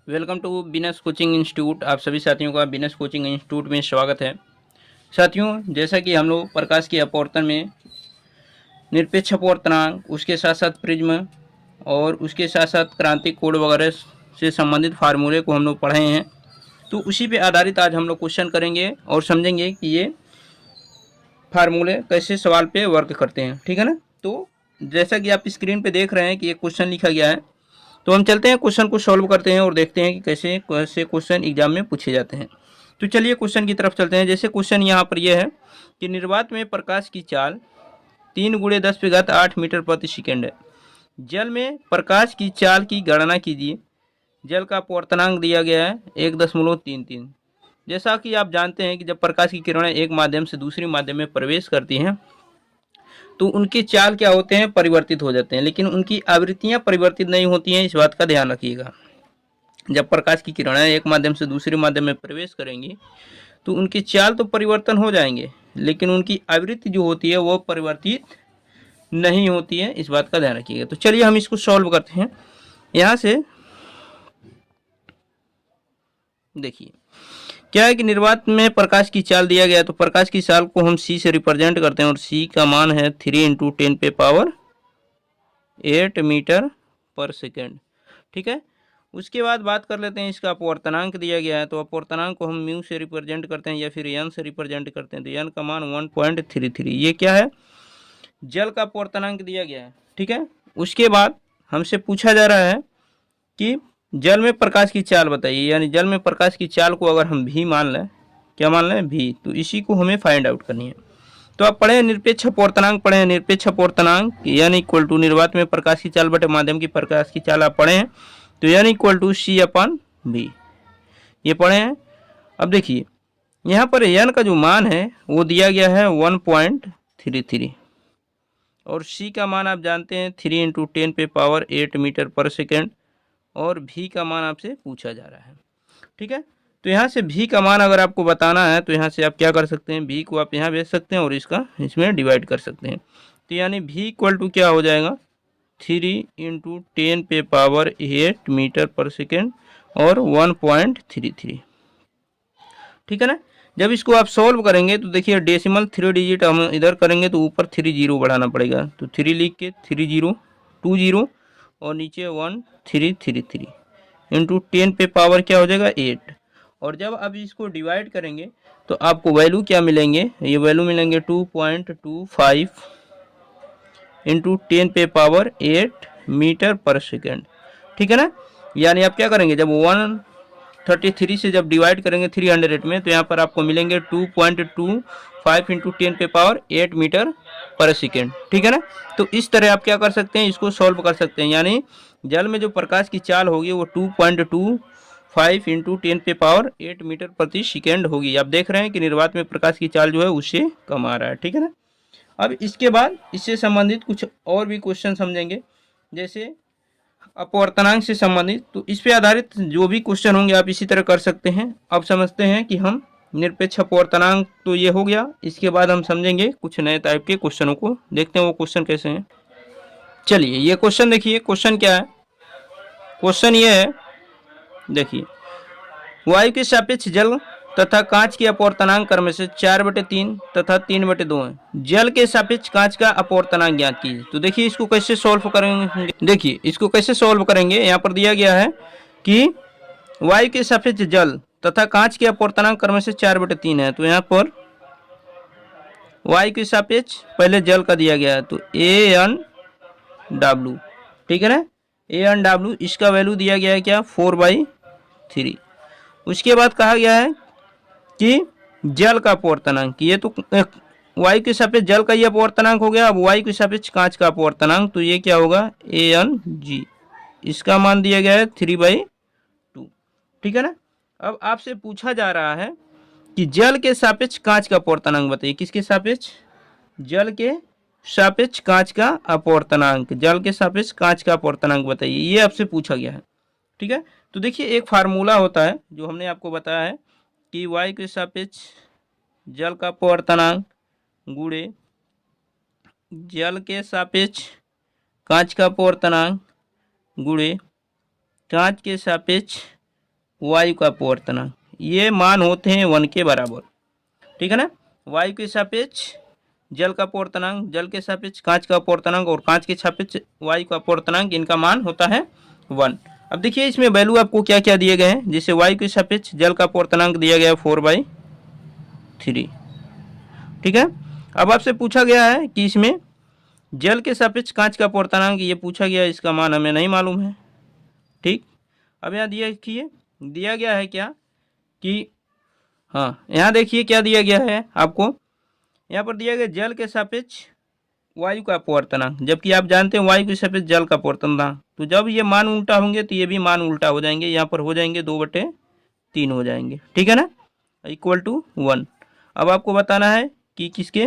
Welcome to business coaching institute. आप सभी साथियों का बिजनेस कोचिंग इंस्टीट्यूट में स्वागत है। साथियों, जैसा कि हम लोग प्रकाश की अपवर्तन में निरपेक्ष अपवर्तनांक, उसके साथ साथ प्रिज्म और उसके साथ साथ क्रांतिक कोण वगैरह से संबंधित फार्मूले को हम लोग पढ़े हैं, तो उसी पे आधारित आज हम लोग क्वेश्चन करेंगे और समझेंगे कि ये फार्मूले कैसे सवाल पे वर्क करते हैं। ठीक है ना। तो जैसा कि आप स्क्रीन पे देख रहे हैं कि एक क्वेश्चन लिखा गया है, तो हम चलते हैं क्वेश्चन को सॉल्व करते हैं और देखते हैं कि कैसे कैसे क्वेश्चन एग्जाम में पूछे जाते हैं। तो चलिए क्वेश्चन की तरफ चलते हैं। जैसे क्वेश्चन यहाँ पर यह है कि निर्वात में प्रकाश की चाल 3 × 10⁸ मीटर प्रति सेकेंड है। जल में प्रकाश की चाल की गणना कीजिए। जल का अपवर्तनांक दिया गया है 1.33। जैसा कि आप जानते हैं कि जब प्रकाश की किरणें एक माध्यम से दूसरी माध्यम में प्रवेश करती हैं तो उनके चाल क्या होते हैं, परिवर्तित हो जाते हैं, लेकिन उनकी आवृत्तियां परिवर्तित नहीं होती हैं। इस बात का ध्यान रखिएगा। जब प्रकाश की किरणें एक माध्यम से दूसरे माध्यम में प्रवेश करेंगी तो उनकी चाल तो परिवर्तन हो जाएंगे, लेकिन उनकी आवृत्ति जो होती है वो परिवर्तित नहीं होती है। इस बात का ध्यान रखिएगा। तो चलिए हम इसको सॉल्व करते हैं। यहाँ से देखिए क्या है कि निर्वात में प्रकाश की चाल दिया गया है, तो प्रकाश की चाल को हम सी से रिप्रेजेंट करते हैं और सी का मान है 3 × 10⁸ मीटर पर सेकेंड। ठीक है। उसके बाद बात कर लेते हैं इसका अपवर्तनांक दिया गया है, तो अपवर्तनांक को हम म्यू से रिप्रेजेंट करते हैं या फिर एन से रिप्रेजेंट करते हैं। तो एन का मान 1.33। ये क्या है, जल का अपवर्तनांक दिया गया है। ठीक है। उसके बाद हमसे पूछा जा रहा है कि जल में प्रकाश की चाल बताइए, यानी जल में प्रकाश की चाल को अगर हम भी मान लें, क्या मान लें, भी, तो इसी को हमें फाइंड आउट करनी है। तो आप पढ़े निरपेक्ष अपवर्तनांक, पढ़े हैं निरपेक्ष अपवर्तनांक यानी इक्वल टू निर्वात में प्रकाश की चाल बटे माध्यम की प्रकाश की चाल आप पढ़े हैं, तो यानी इक्वल टू C/V, ये पढ़े हैं। अब देखिए यहाँ पर एन का जो मान है वो दिया गया है 1.33 और सी का मान आप जानते हैं 3 × 10⁸ मीटर पर सेकेंड और भी का मान आपसे पूछा जा रहा है। ठीक है। तो यहाँ से भी का मान अगर आपको बताना है तो यहाँ से आप क्या कर सकते हैं, भी को आप यहाँ भेज सकते हैं और इसका इसमें डिवाइड कर सकते हैं। तो यानी भी इक्वल टू क्या हो जाएगा, 3 × 10⁸ मीटर पर सेकेंड और 1.33। ठीक है ना। जब इसको आप सॉल्व करेंगे तो देखिए डेसिमल 3 डिजिट हम इधर करेंगे तो ऊपर 3 जीरो बढ़ाना पड़ेगा, तो 3 लिख के 3 0 2 0 और नीचे 1333 इंटू 10⁻, क्या हो जाएगा 8। और जब आप इसको डिवाइड करेंगे तो आपको वैल्यू क्या मिलेंगे, ये वैल्यू मिलेंगे 2.25 इंटू 10⁸ मीटर पर सेकेंड। ठीक है ना। यानी आप क्या करेंगे, जब 133 से जब डिवाइड करेंगे 300 में तो यहाँ पर आपको मिलेंगे 2.25 इंटू 10⁸ मीटर पर सेकेंड। ठीक है ना। तो इस तरह आप क्या कर सकते हैं, इसको सॉल्व कर सकते हैं। यानी जल में जो प्रकाश की चाल होगी वो 2.25 इंटू 10⁸ मीटर प्रति सेकेंड होगी। आप देख रहे हैं कि निर्वात में प्रकाश की चाल जो है उससे कम आ रहा है। ठीक है ना। अब इसके बाद इससे संबंधित कुछ और भी क्वेश्चन समझेंगे, जैसे अपवर्तनांक से संबंधित। तो इस पे आधारित जो भी क्वेश्चन होंगे आप इसी तरह कर सकते हैं। अब समझते हैं कि हम निरपेक्ष अपवर्तनांक तो ये हो गया, इसके बाद हम समझेंगे कुछ नए टाइप के क्वेश्चनों को, देखते हैं वो क्वेश्चन कैसे हैं। चलिए ये क्वेश्चन देखिए, क्वेश्चन क्या है, क्वेश्चन ये है, देखिए वायु के सापेक्ष जल तथा कांच की अपवर्तनांक क्रम से 4/3 तथा 3/2 है। जल के सापेक्ष कांच का अपवर्तनांक ज्ञात कीजिए। तो देखिए इसको कैसे सॉल्व करेंगे, देखिए इसको कैसे सॉल्व करेंगे। यहाँ पर दिया गया है कि वायु के सापेक्ष जल तथा कांच के अपवर्तनांक क्रम से 4/3 है। तो यहाँ पर वायु के सापेक्ष पहले जल का दिया गया है, तो AnW, ठीक है ना, AnW, इसका वैल्यू दिया गया है क्या, 4/3। उसके बाद कहा गया है कि जल का अपवर्तनांक, ये तो वायु के सापेक्ष जल का ये अपवर्तनांक हो गया। अब वायु के सापेक्ष कांच का अपवर्तनांक, तो ये क्या होगा, Ang, इसका मान दिया गया है 3/2। ठीक है ना। अब आपसे पूछा जा रहा है कि जल के सापेक्ष कांच का अपवर्तनांक बताइए। किसके सापेक्ष, जल के सापेक्ष कांच का अपवर्तनांक, जल के सापेक्ष कांच का अपवर्तनांक बताइए, ये आपसे पूछा गया है। ठीक है। तो देखिए एक फार्मूला होता है जो हमने आपको बताया है कि वायु के सापेक्ष जल का अपवर्तनांक गुणे जल के सापेक्ष कांच का अपवर्तनांक गुणे कांच के सापेक्ष वायु का अपवर्तनांक, ये मान होते हैं 1 के बराबर। ठीक है ना। वायु के सापेक्ष जल का अपवर्तनांक, जल के सापेक्ष कांच का अपवर्तनांक और कांच के सापेक्ष वायु का अपवर्तनांक, इनका मान होता है 1। अब देखिए इसमें वैल्यू आपको क्या क्या दिए गए हैं। जैसे वायु के सापेक्ष जल का अपवर्तनांक दिया गया 4/3। ठीक है। अब आपसे पूछा गया है कि इसमें जल के सापेक्ष कांच का अपवर्तनांक ये पूछा गया है, इसका मान हमें नहीं मालूम है। ठीक। अब यहाँ दिया गया है क्या कि हाँ, यहाँ देखिए क्या दिया गया है आपको। यहाँ पर दिया गया जल के सापेक्ष वायु का अपवर्तनांक, जबकि आप जानते हैं वायु के सापेक्ष जल का अपवर्तनांक। तो जब ये मान उल्टा होंगे तो ये भी मान उल्टा हो जाएंगे, यहाँ पर हो जाएंगे 2/3 हो जाएंगे। ठीक है ना, =1। अब आपको बताना है कि किसके,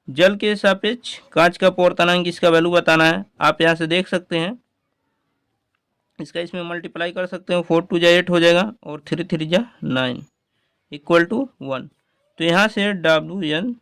जल के सापेक्ष कांच का अपवर्तनांक, इसका वैल्यू बताना है। आप यहाँ से देख सकते हैं, इसका इसमें मल्टीप्लाई कर सकते हैं। 4 2 8 हो जाएगा और 3 3 9 =1। तो यहाँ से WN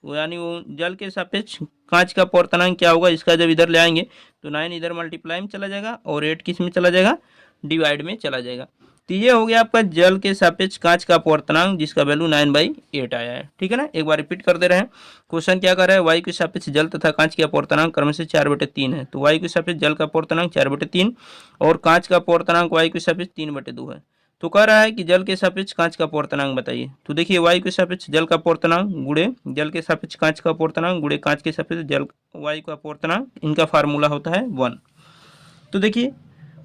यानी वो जल के सापेक्ष कांच का अपवर्तनांक क्या होगा, इसका जब इधर ले आएंगे तो 9 इधर मल्टीप्लाई में चला जाएगा और 8 किस में चला जाएगा, डिवाइड में चला जाएगा। तो ये हो गया आपका जल के सापेक्ष कांच का अपवर्तनांक, जिसका वैल्यू 9/8 आया है। ठीक है ना। एक बार रिपीट कर दे रहे हैं। क्वेश्चन क्या कर रहा है, वायु के सापेक्ष जल तथा कांच के अपवर्तनांक क्रम से 4/3 है। तो वायु के सापेक्ष जल का अपवर्तनांक 4/3 और कांच का अपवर्तनांक वायु के सापेक्ष 3/2 है। तो कह रहा है कि जल के सापेक्ष कांच का अपवर्तनांक बताइए। तो देखिए वायु के सापेक्ष जल का अपवर्तनांक गुणे जल के सापेक्ष कांच का अपवर्तनांक गुणे कांच के सापेक्ष जल वायु का अपवर्तनांक, इनका फार्मूला होता है 1। तो देखिए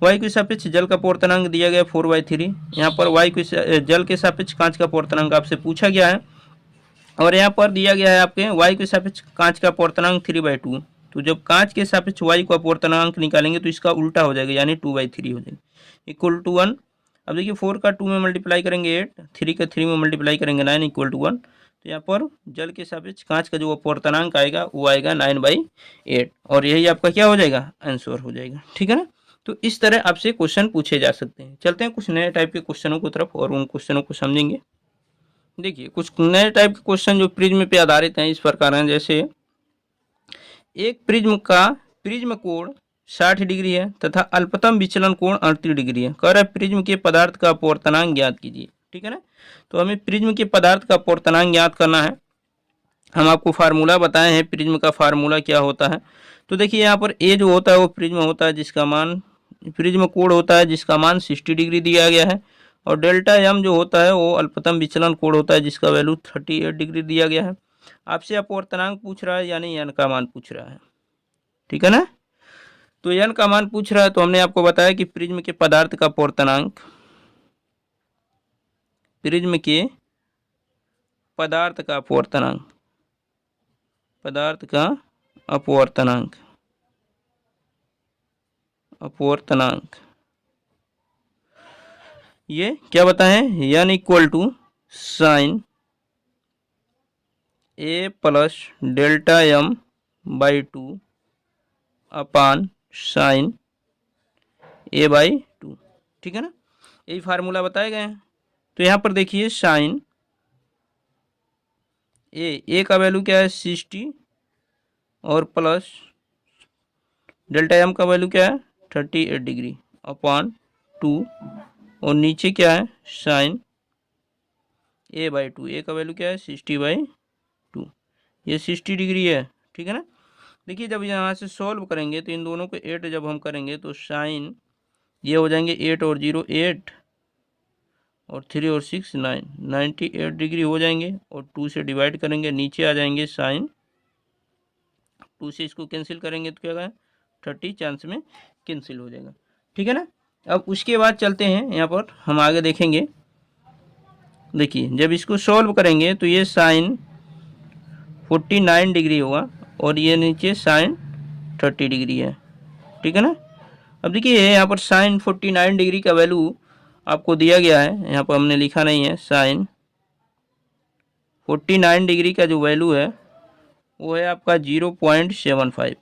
वायु के सापेक्ष जल का अपवर्तनांक दिया गया 4/3। यहाँ पर वायु के जल के सापेक्ष कांच का अपवर्तनांक आपसे पूछा गया है और यहाँ पर दिया गया है आपके वायु के सापेक्ष कांच का अपवर्तनांक 3/2। तो जब कांच के सापेक्ष वायु का अपवर्तनांक निकालेंगे तो इसका उल्टा हो जाएगा, यानी 2/3 हो जाएगा =1। अब देखिए 4 का 2 में मल्टीप्लाई करेंगे 8, 3 का 3 में मल्टीप्लाई करेंगे 9 =1। तो यहाँ पर जल के सापेक्ष कांच का जो अपवर्तनांक आएगा वो आएगा 9/8 और यही आपका क्या हो जाएगा, आंसर हो जाएगा। ठीक है ना। तो इस तरह आपसे क्वेश्चन पूछे जा सकते हैं। चलते हैं कुछ नए टाइप के क्वेश्चनों की तरफ और उन क्वेश्चनों को समझेंगे। देखिए कुछ नए टाइप के क्वेश्चन जो प्रिज्म पे आधारित हैं इस प्रकार हैं। जैसे एक प्रिज्म कोण 60 डिग्री है तथा अल्पतम विचलन कोण 38 डिग्री है। कह रहा है प्रिज्म के पदार्थ का अपवर्तनांक ज्ञात कीजिए। ठीक है ना। तो हमें प्रिज्म के पदार्थ का अपवर्तनांक ज्ञात करना है। हम आपको फार्मूला बताए हैं, प्रिज्म का फार्मूला क्या होता है। तो देखिए यहाँ पर ए जो होता है वो प्रिज्म होता है जिसका मान, प्रिज्म कोण होता है जिसका मान 60 डिग्री दिया गया है, और डेल्टा एम जो होता है वो अल्पतम विचलन कोण होता है जिसका वैल्यू 38 डिग्री दिया गया है। आपसे अपवर्तनांक पूछ रहा है यानी एन का मान पूछ रहा है। ठीक है ना। तो एन का मान पूछ रहा है तो हमने आपको बताया कि प्रिज्म के पदार्थ का अपवर्तनांक, प्रिज्म के पदार्थ का अपवर्तनांक, पदार्थ का अपवर्तनांक, अपवर्तनांक ये क्या बताएं, N =sin A plus delta M by 2 upon sin A/2। ठीक है ना। यही फार्मूला बताए गए हैं। तो यहाँ पर देखिए sin ए का वैल्यू क्या है 60 और प्लस डेल्टा एम का वैल्यू क्या है 38 डिग्री अपान 2 और नीचे क्या है sin A/2। ए का वैल्यू क्या है 60/2, ये 60 डिग्री है। ठीक है ना। देखिए जब यहाँ से सॉल्व करेंगे तो इन दोनों को 8 जब हम करेंगे तो साइन ये हो जाएंगे 8 और 0 8 और 3 और 6 9, 98 डिग्री हो जाएंगे और 2 से डिवाइड करेंगे, नीचे आ जाएंगे साइन 2 से इसको कैंसिल करेंगे तो क्या होगा 30 चांस में कैंसिल हो जाएगा। ठीक है ना। अब उसके बाद चलते हैं यहाँ पर हम आगे देखेंगे। देखिए जब इसको सॉल्व करेंगे तो ये साइन 49 डिग्री होगा और ये नीचे साइन 30 डिग्री है। ठीक है ना। अब देखिए यहाँ पर साइन 49 डिग्री का वैल्यू आपको दिया गया है, यहाँ पर हमने लिखा नहीं है। साइन 49 डिग्री का जो वैल्यू है वो है आपका 0.75।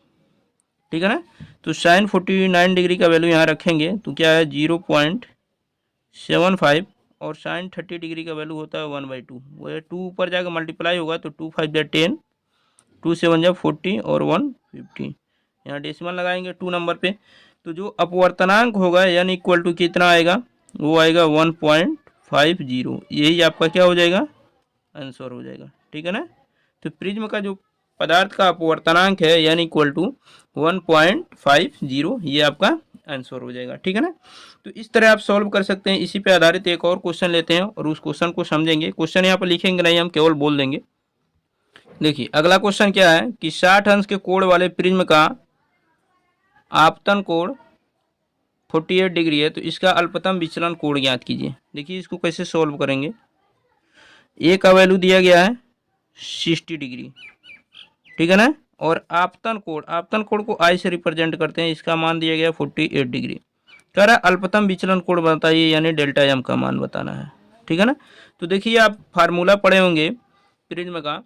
ठीक है ना। तो साइन 49 डिग्री का वैल्यू यहाँ रखेंगे तो क्या है 0.75 और साइन 30 डिग्री का वैल्यू होता है 1/2। वो है 2 ऊपर जाकर मल्टीप्लाई होगा तो 2 5 10, 2 7 40 और 1 50। यहाँ डेसिमल लगाएंगे 2 नंबर पे। तो जो अपवर्तनांक होगा यानी इक्वल टू कितना आएगा, वो आएगा 1.50। यही आपका क्या हो जाएगा, आंसर हो जाएगा। ठीक है ना। तो प्रिज्म का जो पदार्थ का अपवर्तनांक है यानी इक्वल टू 1.50, ये आपका आंसर हो जाएगा। ठीक है ना। तो इस तरह आप सॉल्व कर सकते हैं। इसी पे आधारित एक और क्वेश्चन लेते हैं और उस क्वेश्चन को समझेंगे। क्वेश्चन यहाँ पर लिखेंगे नहीं, हम केवल बोल देंगे। देखिए अगला क्वेश्चन क्या है कि 60 अंश के कोण वाले प्रिज्म का आपतन कोण 48 डिग्री है, तो इसका अल्पतम विचलन कोण ज्ञात कीजिए। देखिए इसको कैसे सॉल्व करेंगे। ए का वैल्यू दिया गया है 60 डिग्री, ठीक है ना। और आपतन कोण को आई से रिप्रेजेंट करते हैं, इसका मान दिया गया 48 डिग्री। कह रहा है अल्पतम विचलन कोण बताइए, यानी डेल्टा एम का मान बताना है। ठीक है ना। तो देखिए आप फार्मूला पढ़े होंगे प्रिज्म का,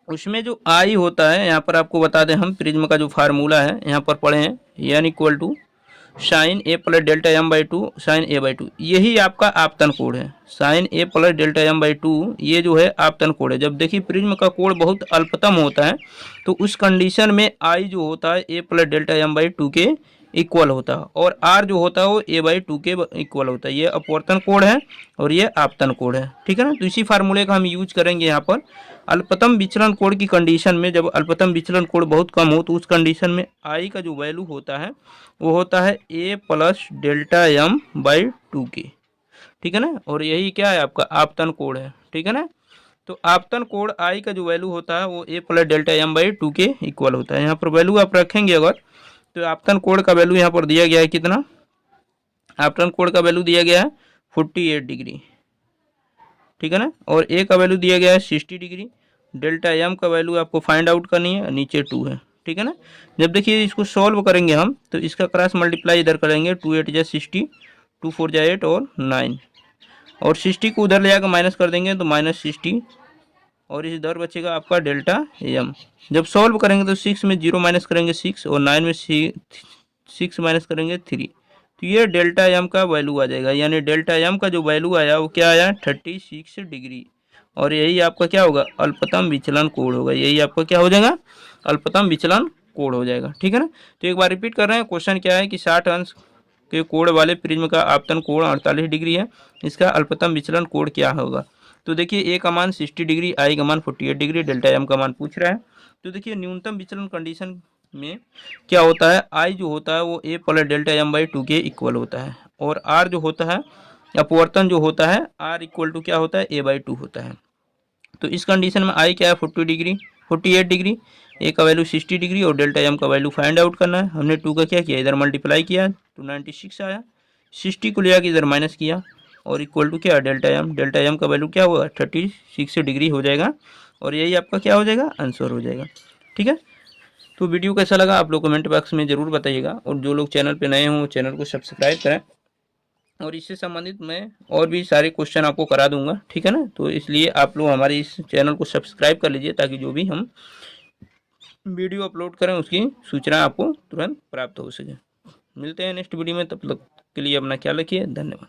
उसमें जो आई होता है, यहाँ पर आपको बता दें हम प्रिज्म का जो फार्मूला है यहाँ पर पढ़े हैं, यानी equal to sine A plus delta M by two sine A by two. यही आपका आपतन कोण है। Sine A plus delta M by two ये जो है आपतन कोण है। जब देखिए प्रिज्म का कोण बहुत अल्पतम होता है तो उस कंडीशन में आई जो होता है A plus delta M by two के इक्वल होता है, और आर जो होता है वो ए बाई टू के इक्वल होता है। ये अपवर्तन कोण है और ये आपतन कोण है। ठीक है ना। तो इसी फार्मूले का हम यूज करेंगे यहाँ पर। अल्पतम विचलन कोण की कंडीशन में, जब अल्पतम विचलन कोण बहुत कम हो तो उस कंडीशन में आई का जो वैल्यू होता है वो होता है A plus delta M by two K. ठीक है ना। और यही क्या है आपका आपतन कोण है। ठीक है ना। तो आपतन कोण आई का जो वैल्यू होता है वो A plus delta M by two के इक्वल होता है। यहाँ पर वैल्यू आप रखेंगे अगर, तो आपतन कोण का वैल्यू यहाँ पर दिया गया है कितना, आपतन कोण का वैल्यू दिया गया है 48 डिग्री। ठीक है ना। और ए का वैल्यू दिया गया है 60 डिग्री। डेल्टा एम का वैल्यू आपको फाइंड आउट करनी है, नीचे 2 है। ठीक है ना। जब देखिए इसको सॉल्व करेंगे हम तो इसका क्रॉस मल्टीप्लाई इधर करेंगे, 2 8 जा 60, 2 4 जा 8 और 9, और 60 को उधर ले जाकर माइनस कर देंगे तो -60, और इधर बचेगा आपका डेल्टा एम। जब सॉल्व करेंगे तो 6 में 0 माइनस करेंगे 6, और 9 में 6 माइनस करेंगे 3, तो ये डेल्टा एम का वैल्यू आ जाएगा। यानी डेल्टा एम का जो वैल्यू आया वो क्या आया, 36 डिग्री। और यही आपका क्या होगा, अल्पतम विचलन कोण होगा। यही आपका क्या हो जाएगा, अल्पतम विचलन कोण हो जाएगा। ठीक है ना। तो एक बार रिपीट कर रहे हैं, क्वेश्चन क्या है कि 60 अंश के कोण वाले प्रिज्म का आपतन कोण 48 डिग्री है, इसका अल्पतम विचलन कोण क्या होगा। तो देखिए ए का मान 60 डिग्री, आई का मान 48 डिग्री, डेल्टा एम का मान पूछ रहा है। तो देखिए न्यूनतम विचलन कंडीशन में क्या होता है, आई जो होता है वो A plus delta M by two के इक्वल होता है, और आर जो होता है अपवर्तन जो होता है आर इक्वल टू क्या होता है, ए बाई टू होता है। तो इस कंडीशन में आई क्या है 48 डिग्री, ए का वैल्यू 60 डिग्री और डेल्टा एम का वैल्यू फाइंड आउट करना है। हमने 2 का क्या किया, इधर मल्टीप्लाई किया तो 96 आया, 60 को ले आके इधर माइनस किया और इक्वल टू क्या, डेल्टा एम का वैल्यू क्या हुआ 36 डिग्री हो जाएगा, और यही आपका क्या हो जाएगा, आंसर हो जाएगा। ठीक है। तो वीडियो कैसा लगा आप लोग कमेंट बॉक्स में ज़रूर बताइएगा, और जो लोग चैनल पे नए हों चैनल को सब्सक्राइब करें, और इससे संबंधित मैं और भी सारे क्वेश्चन आपको करा दूंगा। ठीक है ना। तो इसलिए आप लोग हमारे इस चैनल को सब्सक्राइब कर लीजिए, ताकि जो भी हम वीडियो अपलोड करें उसकी सूचना आपको तुरंत प्राप्त हो सके। मिलते हैं नेक्स्ट वीडियो में, तब तक के लिए अपना ख्याल रखिए। धन्यवाद।